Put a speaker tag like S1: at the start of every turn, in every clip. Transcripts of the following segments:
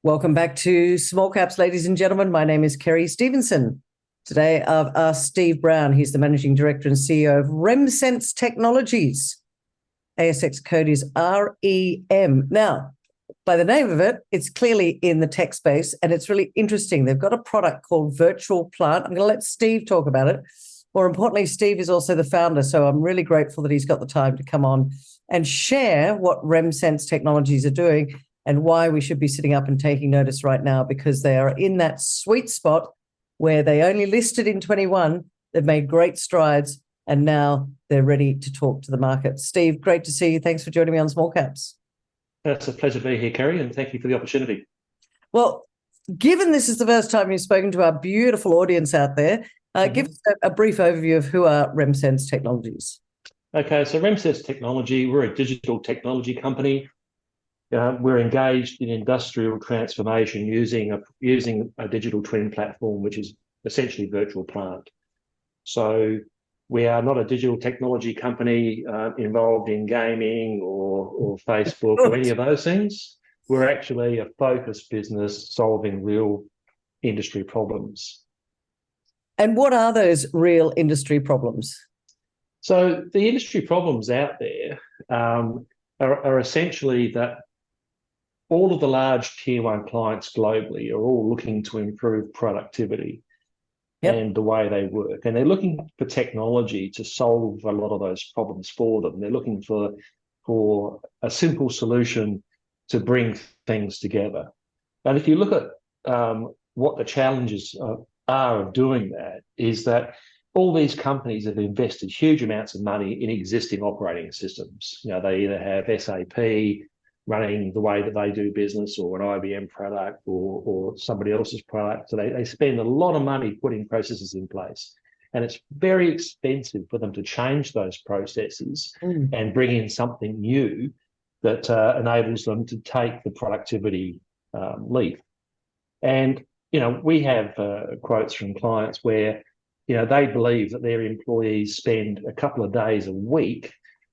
S1: Welcome back to Small Caps, ladies and gentlemen. My name is Kerry Stevenson. Today I've asked Steve Brown. He's the Managing Director and CEO of RemSense Technologies. ASX code is REM. Now, by the name of it, it's clearly in the tech space, and it's really interesting. They've got a product called virtualplant. I'm going to let Steve talk about it. More importantly, Steve is also the founder, so I'm really grateful that he's got the time to come on and share what RemSense Technologies are doing and why we should be sitting up and taking notice right now, because they are in that sweet spot where they only listed in 21. They've made great strides, and now they're ready to talk to the market. Steve, great to see you. Thanks for joining me on Small Caps.
S2: It's a pleasure to be here, Kerry, and thank you for the opportunity.
S1: Well, given this is the first time you've spoken to our beautiful audience out there, give us a brief overview of who are RemSense Technologies.
S2: Okay, so RemSense Technology, we're a digital technology company. We're engaged in industrial transformation using a digital twin platform, which is essentially virtual plant. So we are not a digital technology company involved in gaming or Facebook or any of those things. We're actually a focused business solving real industry problems.
S1: And what are those real industry problems?
S2: So the industry problems out there are essentially that all of the large tier one clients globally are all looking to improve productivity and the way they work. And they're looking for technology to solve a lot of those problems for them. They're looking for a simple solution to bring things together. And if you look at what the challenges are of doing that, is that all these companies have invested huge amounts of money in existing operating systems. You know, they either have SAP running the way that they do business, or an IBM product, or somebody else's product. So they spend a lot of money putting processes in place. And it's very expensive for them to change those processes and bring in something new that enables them to take the productivity leap. And, you know, we have quotes from clients where, you know, they believe that their employees spend a couple of days a week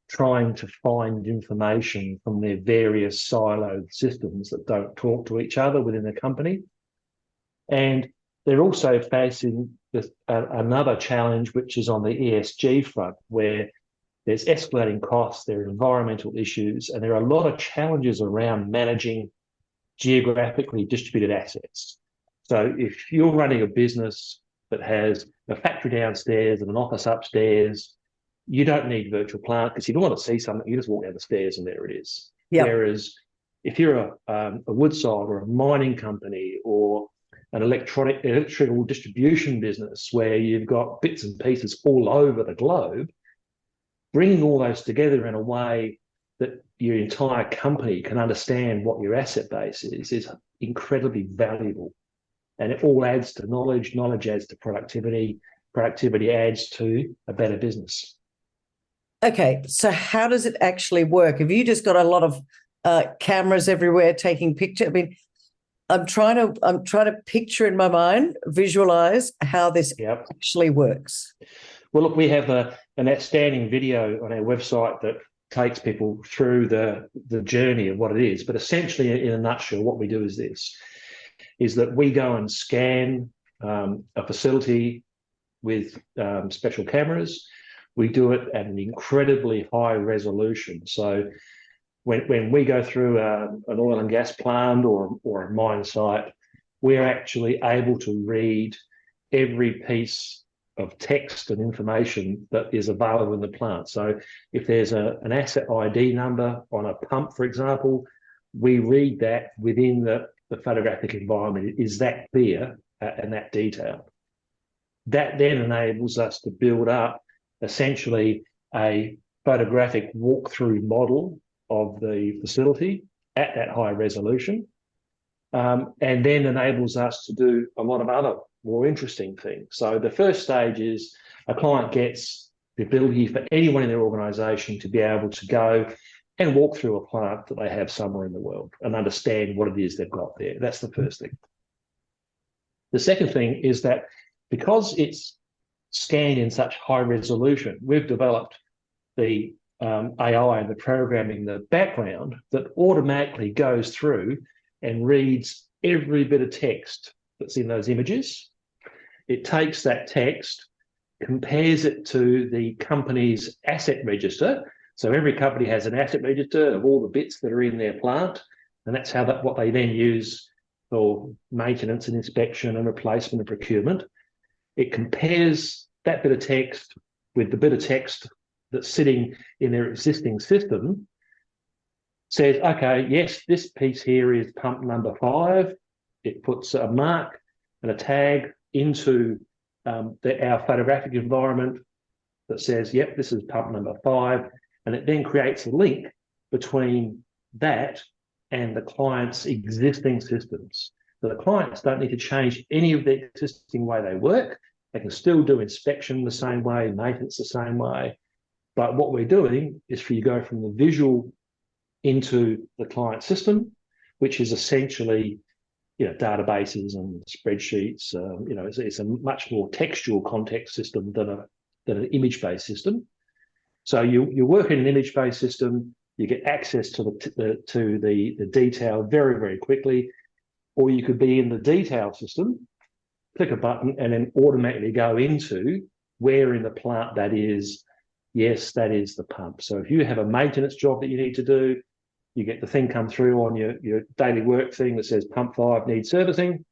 S2: trying to find information from their various siloed systems that don't talk to each other within the company. And they're also facing another challenge, which is on the ESG front, where there's escalating costs, there are environmental issues, and there are a lot of challenges around managing geographically distributed assets. So if you're running a business that has a factory downstairs and an office upstairs, you don't need virtual plant, because if you want to see something, you just walk down the stairs and there it is. Whereas if you're a Woodside or a mining company or an electrical distribution business where you've got bits and pieces all over the globe, bringing all those together in a way that your entire company can understand what your asset base is incredibly valuable. And it all adds to knowledge, knowledge adds to productivity, productivity adds to a better business.
S1: Okay, so how does it actually work? Have you just got a lot of cameras everywhere taking pictures? I mean, I'm trying to picture in my mind, visualize how this actually works.
S2: Well, look, we have an outstanding video on our website that takes people through the journey of what it is. But essentially, in a nutshell, what we do is this, is that we go and scan a facility with special cameras. We do it at an incredibly high resolution. So when we go through an oil and gas plant or a mine site, we're actually able to read every piece of text and information that is available in the plant. So if there's an asset ID number on a pump, for example, we read that within the photographic environment. It is that clear and that detailed. That then enables us to build up essentially a photographic walkthrough model of the facility at that high resolution, and then enables us to do a lot of other more interesting things. So the first stage is a client gets the ability for anyone in their organisation to be able to go and walk through a plant that they have somewhere in the world and understand what it is they've got there. That's the first thing. The second thing is that because it's scanned in such high resolution, we've developed the AI and the programming, the background that automatically goes through and reads every bit of text that's in those images. It takes that text, compares it to the company's asset register. So every company has an asset register of all the bits that are in their plant, and that's what they then use for maintenance and inspection and replacement and procurement. It compares that bit of text with the bit of text that's sitting in their existing system, says, okay, yes, this piece here is pump number 5. It puts a mark and a tag into our photographic environment that says, yep, this is pump number 5. And it then creates a link between that and the client's existing systems. So the clients don't need to change any of the existing way they work. They can still do inspection the same way, maintenance the same way. But what we're doing is for you to go from the visual into the client system, which is essentially, databases and spreadsheets. It's a much more textual context system than an image-based system. So you work in an image-based system, you get access to the detail very, very quickly, or you could be in the detail system, click a button, and then automatically go into where in the plant that is. Yes, that is the pump. So if you have a maintenance job that you need to do, you get the thing come through on your daily work thing that says pump 5 needs servicing.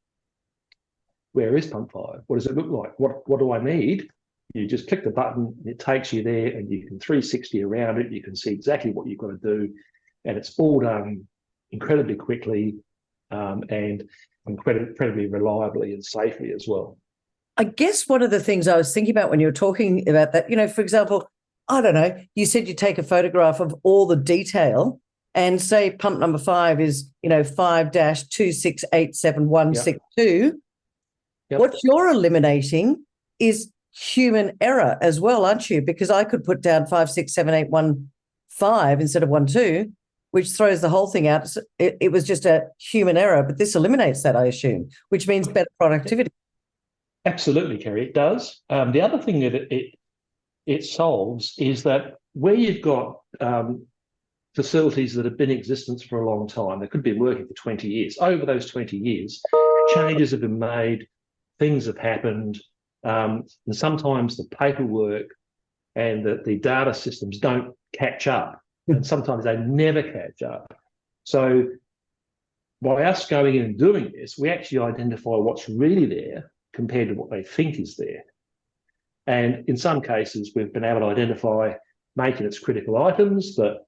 S2: Where is pump 5? What does it look like? What do I need? You just click the button, it takes you there, and you can 360 around it. You can see exactly what you've got to do, and it's all done incredibly quickly and incredibly reliably and safely as well.
S1: I guess one of the things I was thinking about when you were talking about that, for example, I don't know, you said you take a photograph of all the detail and say pump number 5 is, 5-2687162. Yep. What you're eliminating is human error as well, aren't you? Because I could put down 5678115 instead of 12, which throws the whole thing out. It was just a human error, but this eliminates that, I assume, which means better productivity.
S2: Absolutely, Kerry, it does. The other thing that it solves is that where you've got facilities that have been in existence for a long time, they could have been working for 20 years. Over those 20 years, changes have been made, things have happened, and sometimes the paperwork and the data systems don't catch up, and sometimes they never catch up. So by us going in and doing this, we actually identify what's really there compared to what they think is there. And in some cases, we've been able to identify maintenance critical items that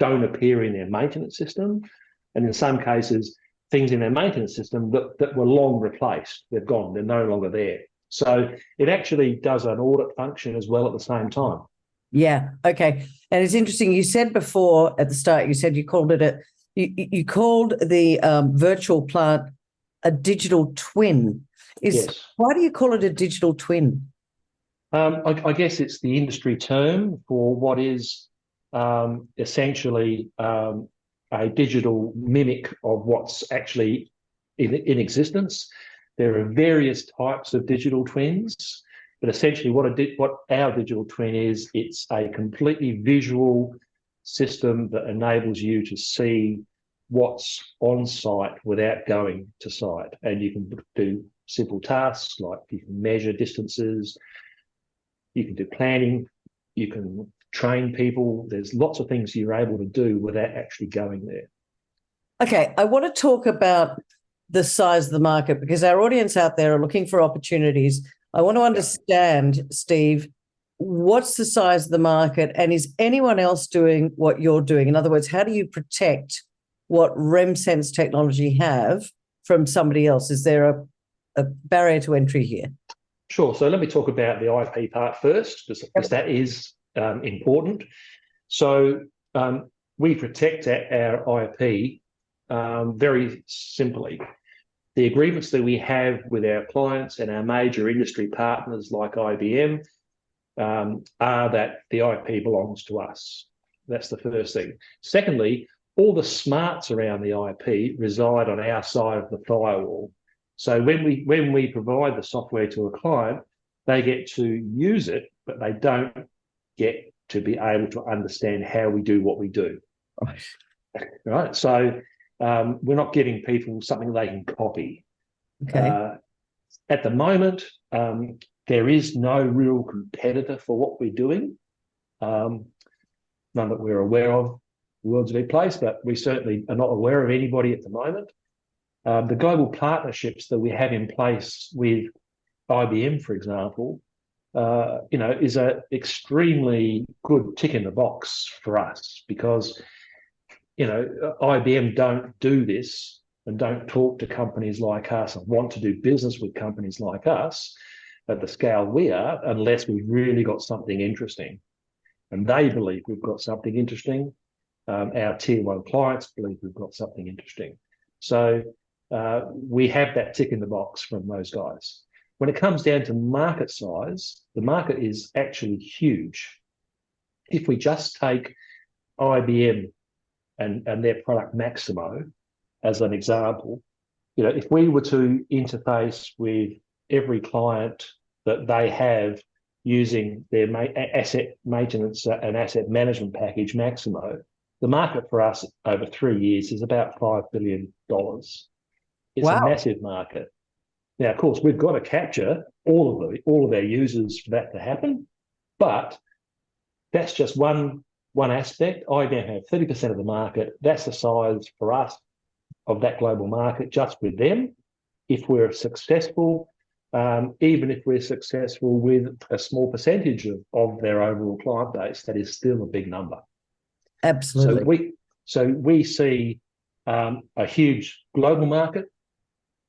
S2: don't appear in their maintenance system. And in some cases, things in their maintenance system that were long replaced. They've gone, they're no longer there. So it actually does an audit function as well at the same time.
S1: Yeah, okay. And it's interesting, you said before at the start, you said you called it you called the virtual plant a digital twin.
S2: Yes.
S1: Why do you call it a digital twin?
S2: I guess it's the industry term for what is essentially a digital mimic of what's actually in existence. There are various types of digital twins, but essentially what our digital twin is, it's a completely visual system that enables you to see what's on site without going to site. And you can do simple tasks like you can measure distances, you can do planning, you can train people. There's lots of things you're able to do without actually going there.
S1: Okay, I want to talk about the size of the market because our audience out there are looking for opportunities. I want to understand, Steve, what's the size of the market and is anyone else doing what you're doing? In other words, how do you protect what RemSense Technology have from somebody else? Is there a barrier to entry here?
S2: Sure. So let me talk about the IP part first, because that is important. So we protect our IP very simply. The agreements that we have with our clients and our major industry partners like IBM are that the IP belongs to us. That's the first thing. Secondly, all the smarts around the IP reside on our side of the firewall. So when we provide the software to a client, they get to use it, but they don't get to be able to understand how we do what we do.
S1: Right.
S2: Right. So we're not giving people something they can copy.
S1: Okay.
S2: At the moment, there is no real competitor for what we're doing. None that we're aware of. The world's a big place, but we certainly are not aware of anybody at the moment. The global partnerships that we have in place with IBM, for example, is an extremely good tick in the box for us because, IBM don't do this and don't talk to companies like us and want to do business with companies like us at the scale we are unless we've really got something interesting. And they believe we've got something interesting. Our tier one clients believe we've got something interesting. So we have that tick in the box from those guys. When it comes down to market size, the market is actually huge. If we just take IBM and their product Maximo as an example, if we were to interface with every client that they have using their asset maintenance and asset management package Maximo, the market for us over 3 years is about $5 billion. It's a massive market. Now, of course, we've got to capture all of our users for that to happen, but that's just one aspect. IBM have 30% of the market. That's the size for us of that global market just with them. If we're successful, even if we're successful with a small percentage of their overall client base, that is still a big number.
S1: Absolutely.
S2: So we see a huge global market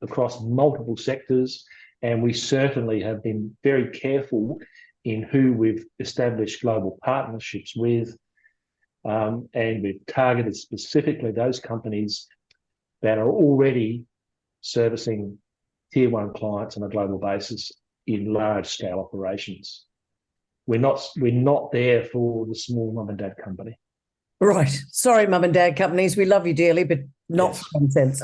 S2: across multiple sectors, and we certainly have been very careful in who we've established global partnerships with, and we've targeted specifically those companies that are already servicing tier one clients on a global basis in large scale operations. We're not there for the small mum and dad company.
S1: Right. Sorry, mum and dad companies. We love you dearly, but not for RemSense.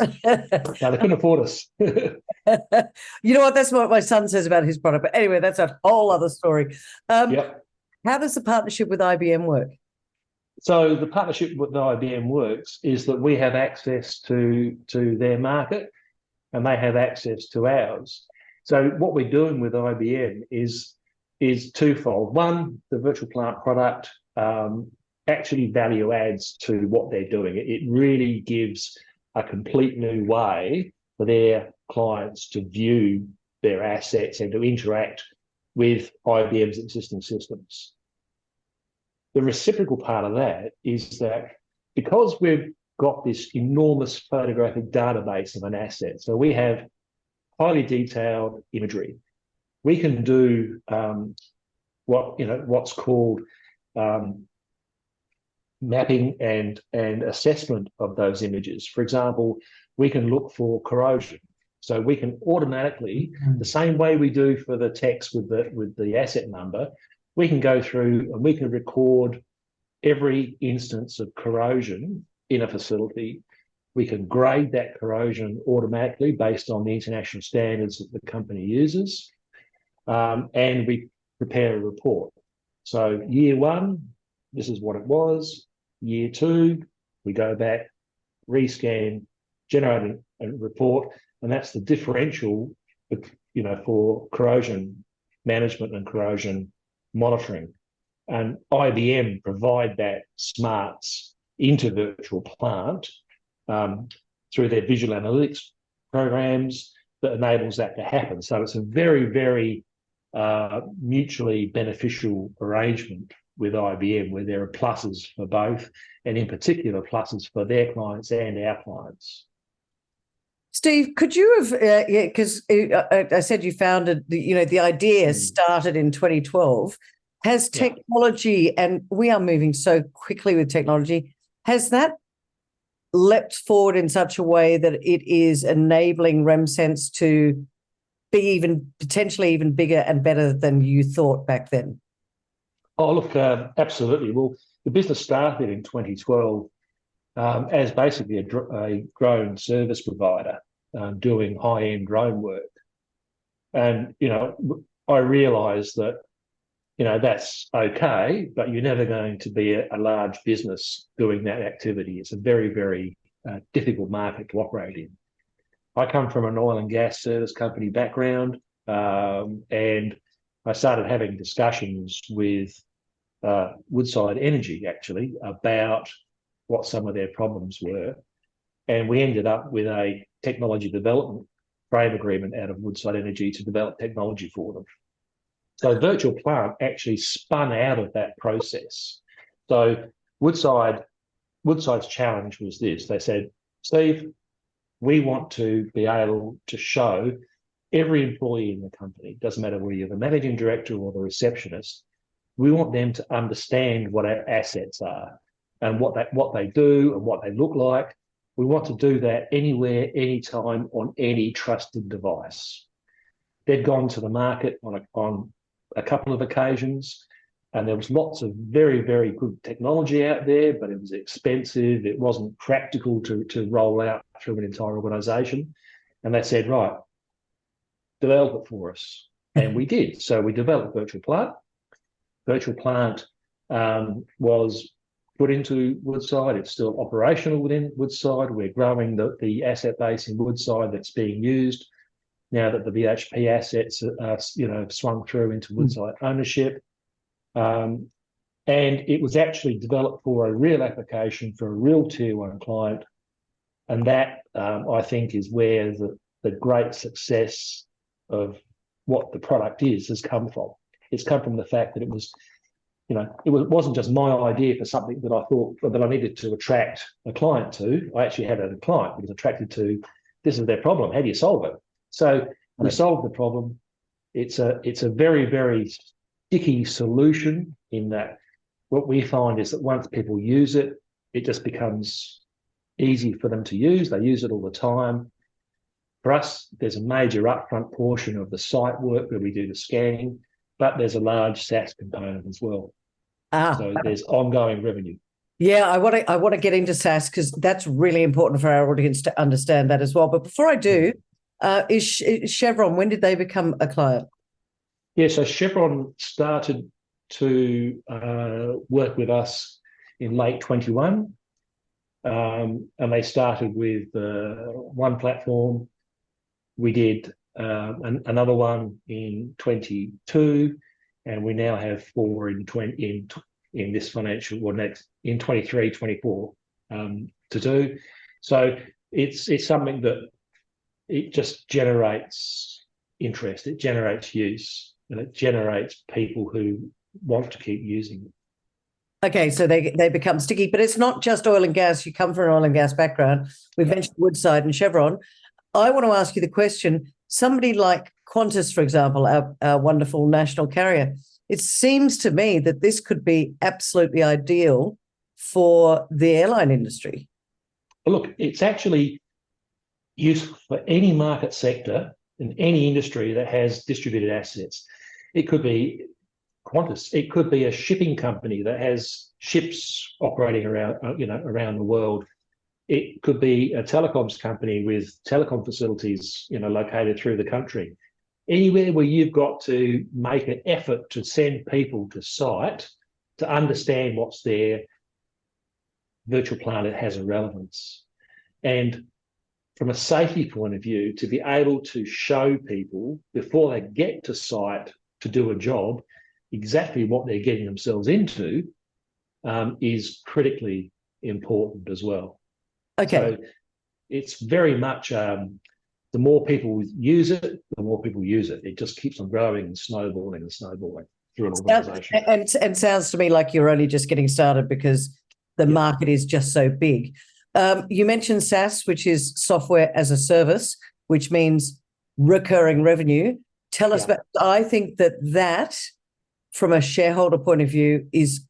S2: No, they couldn't afford us.
S1: You know what? That's what my son says about his product. But anyway, that's a whole other story.
S2: Yep.
S1: How does the partnership with IBM work?
S2: So the partnership with IBM works is that we have access to their market and they have access to ours. So what we're doing with IBM is twofold. One, the virtual plant product actually value adds to what they're doing. It really gives a complete new way for their clients to view their assets and to interact with IBM's existing systems. The reciprocal part of that is that because we've got this enormous photographic database of an asset, so we have highly detailed imagery, we can do what's called mapping and assessment of those images. For example, we can look for corrosion. So we can automatically, the same way we do for the text with the asset number, we can go through and we can record every instance of corrosion in a facility. We can grade that corrosion automatically based on the international standards that the company uses, and we prepare a report. So year one, this is what it was. Year two, we go back, rescan, generate a report, and that's the differential, for corrosion management and corrosion monitoring. And IBM provide that smarts into virtual plant through their visual analytics programs that enables that to happen. So it's a very, very mutually beneficial arrangement with IBM, where there are pluses for both, and in particular pluses for their clients and our clients.
S1: Steve, could you have, because I said you founded, the idea started in 2012. Has technology, and we are moving so quickly with technology, has that leapt forward in such a way that it is enabling RemSense to be potentially even bigger and better than you thought back then?
S2: Oh, look, absolutely. Well, the business started in 2012 as basically a drone service provider doing high-end drone work. And, I realised that, that's okay, but you're never going to be a large business doing that activity. It's a very, very difficult market to operate in. I come from an oil and gas service company background, and I started having discussions with Woodside Energy, actually, about what some of their problems were. And we ended up with a technology development frame agreement out of Woodside Energy to develop technology for them. So Virtual Plant actually spun out of that process. So Woodside's challenge was this. They said, Steve, we want to be able to show every employee in the company, doesn't matter whether you're the managing director or the receptionist, we want them to understand what our assets are and what they do and what they look like. We want to do that anywhere, anytime, on any trusted device. They'd gone to the market on a couple of occasions, and there was lots of very, very good technology out there, but it was expensive. It wasn't practical to roll out through an entire organisation. And they said, right, develop it for us. And we did. So we developed Virtual Plant. Virtual Plant was put into Woodside. It's still operational within Woodside. We're growing the asset base in Woodside that's being used now that the BHP assets are swung through into Woodside ownership. And it was actually developed for a real application for a real tier one client. And that, I think, is where the great success of what the product has come from. It's come from the fact that it wasn't just my idea for something that I thought that I needed to attract a client to. I actually had a client who was attracted to, this is their problem. How do you solve it? So we solved the problem. It's a very, very sticky solution in that what we find is that once people use it, it just becomes easy for them to use. They use it all the time. For us, there's a major upfront portion of the site work where we do the scanning, but there's a large SaaS component as well. So there's ongoing revenue.
S1: Yeah, I want to get into SaaS because that's really important for our audience to understand that as well. But before I do, is Chevron, when did they become a client?
S2: Yeah, so Chevron started to work with us in late 21, and they started with one platform. We did another one in 22, and we now have 4 in this financial or next in 23, 24 to do. So it's something that it just generates interest, it generates use, and it generates people who want to keep using it.
S1: Okay, so they become sticky, but it's not just oil and gas. You come from an oil and gas background. We've mentioned Woodside and Chevron. I want to ask you the question, somebody like Qantas, for example, our wonderful national carrier, it seems to me that this could be absolutely ideal for the airline industry.
S2: Look, it's actually useful for any market sector in any industry that has distributed assets. It could be Qantas. It could be a shipping company that has ships operating around the world. It could be a telecoms company with telecom facilities, located through the country. Anywhere where you've got to make an effort to send people to site to understand what's there, Virtual Plant has a relevance. And from a safety point of view, to be able to show people before they get to site to do a job exactly what they're getting themselves into is critically important as well.
S1: Okay.
S2: So it's very much the more people use it, the more people use it. It just keeps on growing and snowballing through an organisation.
S1: And sounds to me like you're only just getting started because the market is just so big. You mentioned SaaS, which is software as a service, which means recurring revenue. Tell us about. I think that from a shareholder point of view is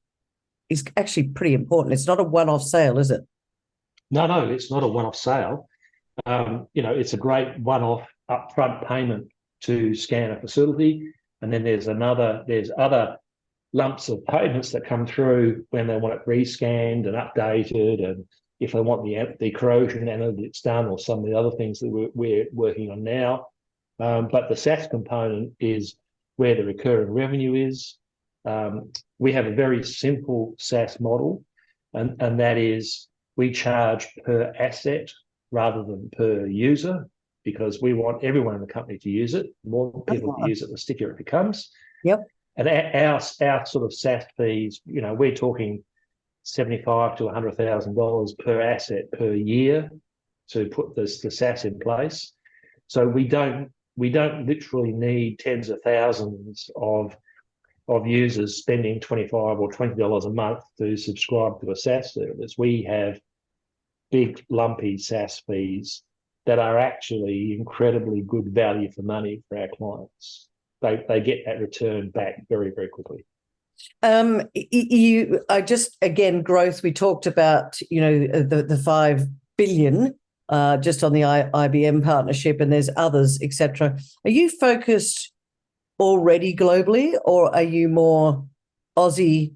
S1: actually pretty important. It's not a one-off sale, is it?
S2: No, it's not a one-off sale. It's a great one-off upfront payment to scan a facility, and then there's other lumps of payments that come through when they want it rescanned and updated, and if they want the corrosion analytics done, or some of the other things that we're working on now. But the SaaS component is where the recurring revenue is. We have a very simple SaaS model, and that is We charge per asset rather than per user, because we want everyone in the company to use it. The more people that use it, the stickier it becomes.
S1: Yep.
S2: And our sort of SaaS fees, we're talking $75,000 to $100,000 per asset per year to put the SaaS in place. So we don't literally need tens of thousands of users spending $25 or $20 a month to subscribe to a SaaS service. We have big lumpy SaaS fees that are actually incredibly good value for money for our clients. They get that return back very, very quickly.
S1: Again, growth, we talked about, the 5 billion just on the IBM partnership, and there's others, etc. Are you focused already globally, or are you more Aussie,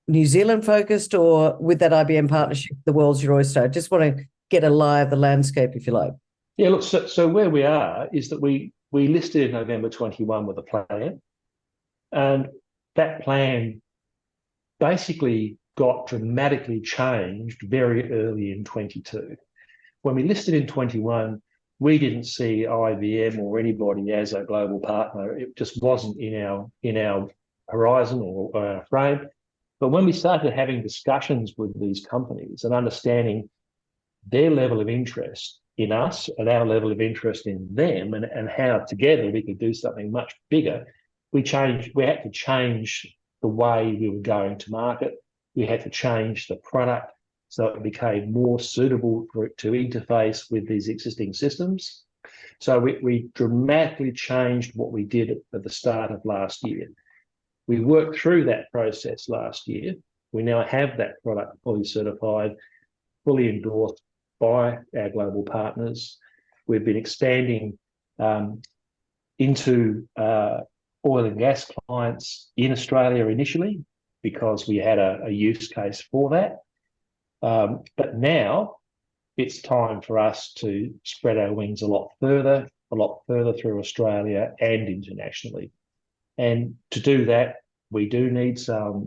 S1: New Zealand focused, or with that IBM partnership, the world's your oyster? I just want to get a lie of the landscape, if you like.
S2: Yeah, look, so where we are is that we listed in November 21 with a plan, and that plan basically got dramatically changed very early in 22. When we listed in 21, we didn't see IBM or anybody as a global partner. It just wasn't in our horizon or our frame. But when we started having discussions with these companies and understanding their level of interest in us and our level of interest in them, and how together we could do something much bigger, we had to change the way we were going to market. We had to change the product so it became more suitable to interface with these existing systems. So we dramatically changed what we did at the start of last year. We worked through that process last year. We now have that product fully certified, fully endorsed by our global partners. We've been expanding into oil and gas clients in Australia initially because we had a use case for that. But now it's time for us to spread our wings a lot further through Australia and internationally. And to do that, we do need some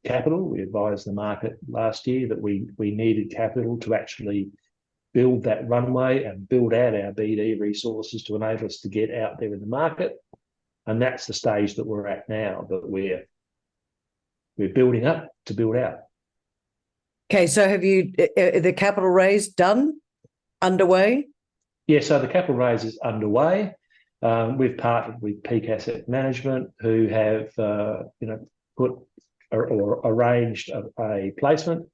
S2: capital. We advised the market last year that we needed capital to actually build that runway and build out our BD resources to enable us to get out there in the market. And that's the stage that we're at now, that we're building up to build out.
S1: Okay, so have you the capital raise done, underway?
S2: Yeah, so the capital raise is underway. We've partnered with Peak Asset Management, who have put or arranged a placement.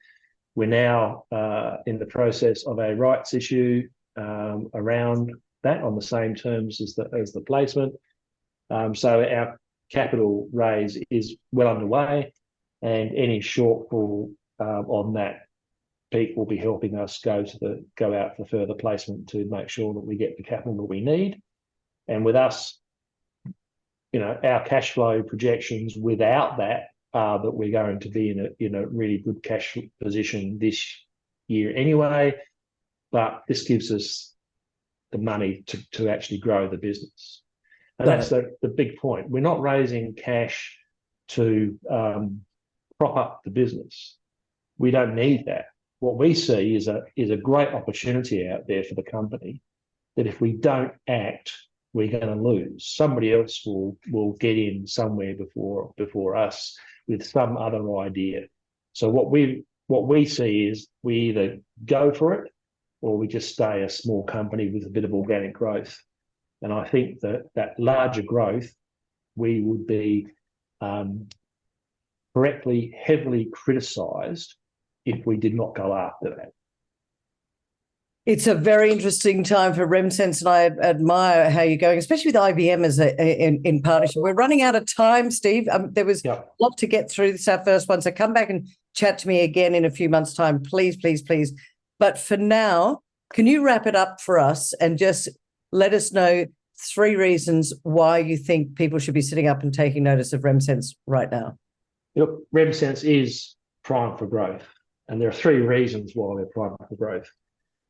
S2: We're now in the process of a rights issue around that on the same terms as the placement. So our capital raise is well underway, and any shortfall on that, Peak will be helping us go out for further placement to make sure that we get the capital that we need. And with us, our cash flow projections without that are that we're going to be in a really good cash position this year anyway. But this gives us the money to actually grow the business. And that's the big point. We're not raising cash to prop up the business. We don't need that. What we see is a great opportunity out there for the company, that if we don't act, we're going to lose. Somebody else will get in somewhere before us with some other idea. So what we see is we either go for it or we just stay a small company with a bit of organic growth. And I think that larger growth, we would be correctly, heavily criticised if we did not go after that.
S1: It's a very interesting time for RemSense, and I admire how you're going, especially with IBM as in partnership. We're running out of time, Steve. There was a lot to get through. This is our first one, so come back and chat to me again in a few months' time, please, please, please. But for now, can you wrap it up for us and just let us know 3 reasons why you think people should be sitting up and taking notice of RemSense right now?
S2: Look, RemSense is primed for growth, and there are 3 reasons why we're primed for growth.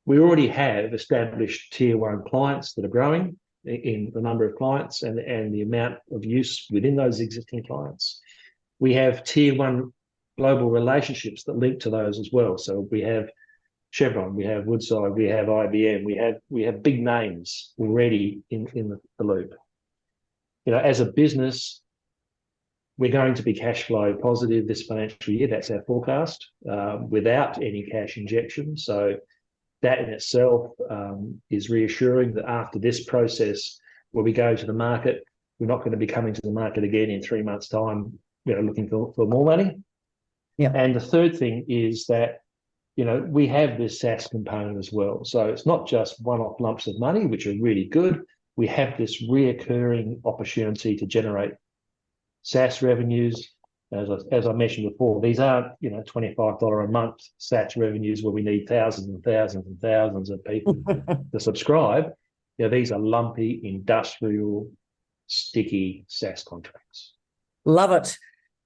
S2: We already have established tier 1 clients that are growing in the number of clients and the amount of use within those existing clients. We have tier 1 global relationships that link to those as well. So we have Chevron, we have Woodside, we have IBM, we have big names already in the loop. As a business, we're going to be cash flow positive this financial year. That's our forecast, without any cash injection. So that in itself is reassuring that after this process, where we go to the market, we're not going to be coming to the market again in 3 months' time, looking for more money.
S1: Yeah.
S2: And the third thing is that, we have this SaaS component as well. So it's not just one-off lumps of money, which are really good. We have this reoccurring opportunity to generate SaaS revenues. As I mentioned before, these aren't, $25 a month SaaS revenues where we need thousands and thousands and thousands of people to subscribe. These are lumpy, industrial, sticky SaaS contracts.
S1: Love it.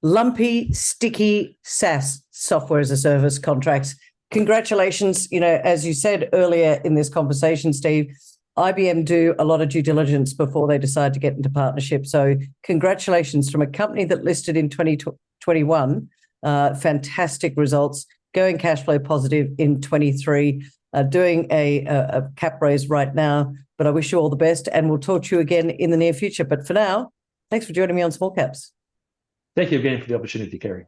S1: Lumpy, sticky SaaS, software as a service contracts. Congratulations. As you said earlier in this conversation, Steve, IBM do a lot of due diligence before they decide to get into partnership. So congratulations from a company that listed in 2021. Fantastic results, going cash flow positive in 23, doing a cap raise right now. But I wish you all the best, and we'll talk to you again in the near future. But for now, thanks for joining me on Small Caps.
S2: Thank you again for the opportunity, Kerry.